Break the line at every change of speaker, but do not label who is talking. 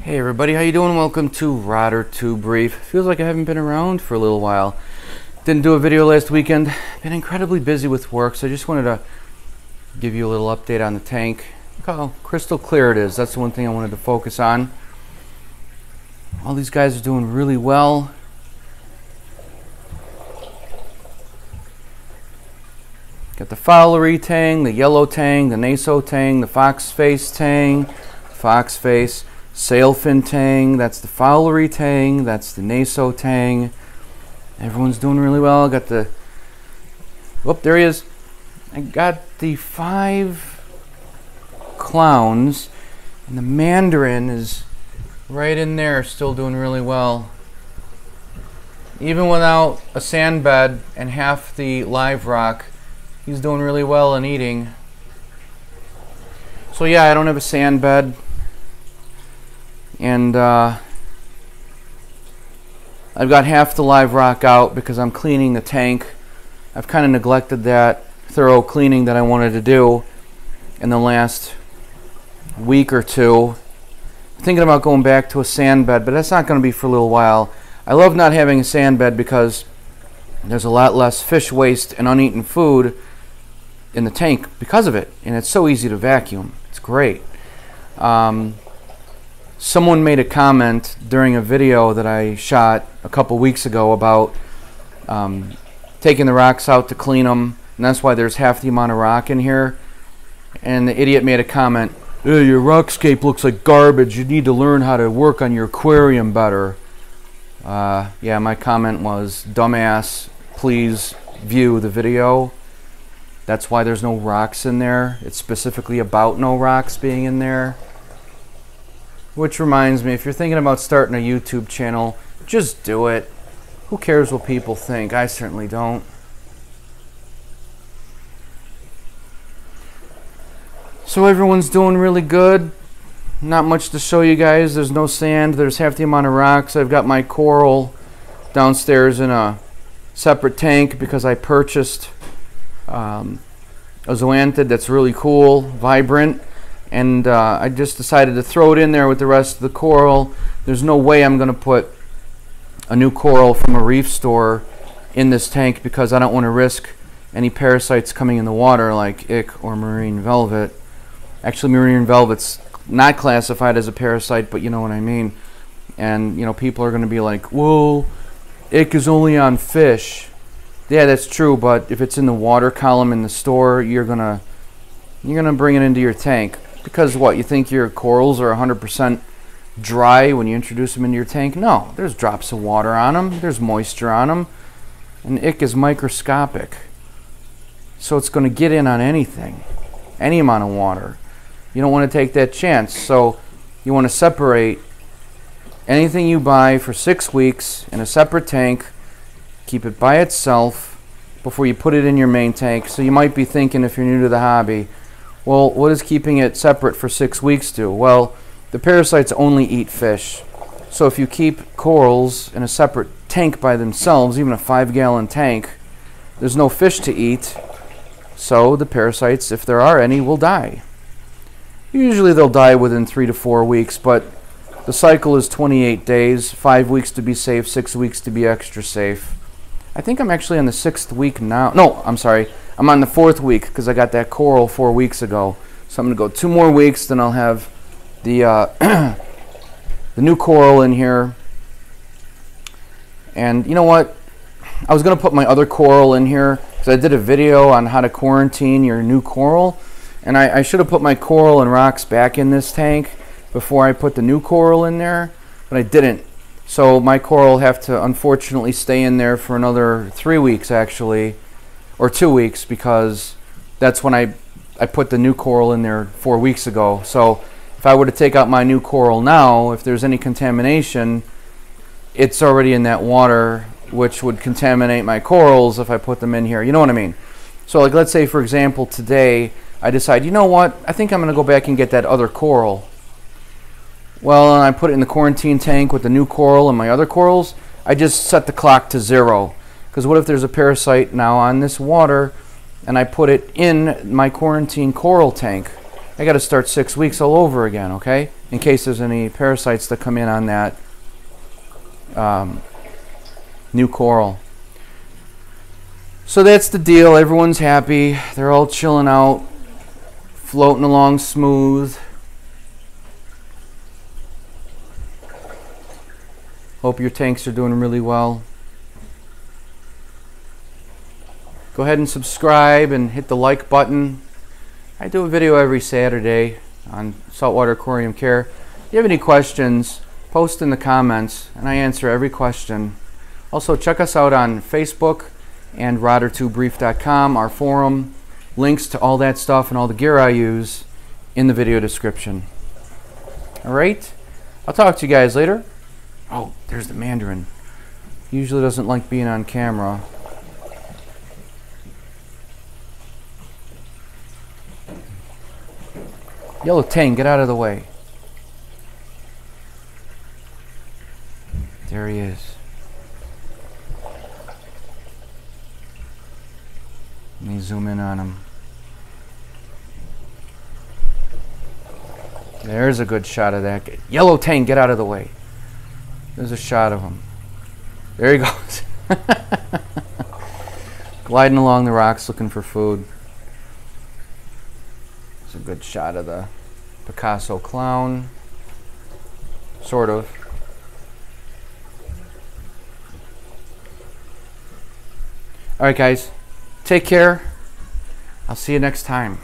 Hey everybody, how you doing? Welcome to Rotter Too Brief. Feels like I haven't been around for a little while. Didn't do a video last weekend. Been incredibly busy with work, so I just wanted to give you a little update on the tank. Look how crystal clear it is. That's the one thing I wanted to focus on. All these guys are doing really well. Got the Fowlery tang, the yellow tang, the naso tang, the fox face tang, fox face. Sailfin tang, that's the Fowlery tang, that's the naso tang. Everyone's doing really well. Got the, whoop, there he is. I got the 5 clowns, and the mandarin is right in there, still doing really well. Even without a sand bed and half the live rock, he's doing really well and eating. So yeah, I don't have a sand bed. And I've got half the live rock out because I'm cleaning the tank. I've kind of neglected that thorough cleaning that I wanted to do in the last week or two. I'm thinking about going back to a sand bed, but that's not going to be for a little while. I love not having a sand bed because there's a lot less fish waste and uneaten food in the tank because of it, and it's so easy to vacuum. It's great. Someone made a comment during a video that I shot a couple weeks ago about taking the rocks out to clean them, and that's why there's half the amount of rock in here. And the idiot made a comment, "Hey, your rockscape looks like garbage. You need to learn how to work on your aquarium better." Yeah, my comment was, "Dumbass, please view the video. That's why there's no rocks in there. It's specifically about no rocks being in there." Which reminds me, if you're thinking about starting a YouTube channel, just do it. Who cares what people think? I certainly don't. So everyone's doing really good. Not much to show you guys. There's no sand. There's half the amount of rocks. I've got my coral downstairs in a separate tank because I purchased a zoanthid that's really cool, vibrant. And I just decided to throw it in there with the rest of the coral. There's no way I'm going to put a new coral from a reef store in this tank because I don't want to risk any parasites coming in the water like ick or marine velvet. Actually, marine velvet's not classified as a parasite, but you know what I mean. And you know, people are going to be like, "Well, ick is only on fish." Yeah, that's true, but if it's in the water column in the store, you're gonna bring it into your tank. Because what, you think your corals are 100% dry when you introduce them into your tank? No, there's drops of water on them, there's moisture on them, and ick is microscopic. So it's going to get in on anything, any amount of water. You don't want to take that chance, so you want to separate anything you buy for 6 weeks in a separate tank, keep it by itself before you put it in your main tank. So you might be thinking, if you're new to the hobby, well, what is keeping it separate for 6 weeks do? Well, the parasites only eat fish. So if you keep corals in a separate tank by themselves, even a 5-gallon tank, there's no fish to eat. So the parasites, if there are any, will die. Usually they'll die within 3 to 4 weeks, but the cycle is 28 days, 5 weeks to be safe, 6 weeks to be extra safe. I think I'm actually on the 6th week now. No, I'm sorry. I'm on the 4th week because I got that coral 4 weeks ago. So I'm going to go 2 more weeks, then I'll have the the new coral in here. And you know what? I was going to put my other coral in here because I did a video on how to quarantine your new coral. And I should have put my coral and rocks back in this tank before I put the new coral in there, but I didn't. So my coral have to unfortunately stay in there for another 3 weeks actually. Or 2 weeks, because that's when I put the new coral in there 4 weeks ago. So if I were to take out my new coral now, if there's any contamination, it's already in that water, which would contaminate my corals if I put them in here. You know what I mean? So like, let's say for example today I decide, you know what, I think I'm going to go back and get that other coral. Well, and I put it in the quarantine tank with the new coral and my other corals. I just set the clock to 0. Because what if there's a parasite now on this water and I put it in my quarantine coral tank? I got to start 6 weeks all over again, okay? in case there's any parasites that come in on that new coral. So that's the deal. Everyone's happy. They're all chilling out, floating along smooth. Hope your tanks are doing really well. Go ahead and subscribe and hit the like button. I do a video every Saturday on saltwater aquarium care. If you have any questions, post in the comments and I answer every question. Also, check us out on Facebook and rotter2brief.com, our forum. Links to all that stuff and all the gear I use in the video description. Alright, I'll talk to you guys later. Oh, there's the mandarin. He usually doesn't like being on camera. Yellow tang, get out of the way. There he is. Let me zoom in on him. There's a good shot of that. Yellow tang, get out of the way. There's a shot of him. There he goes. Gliding along the rocks looking for food. It's a good shot of the Picasso clown. Sort of. Alright guys, take care. I'll see you next time.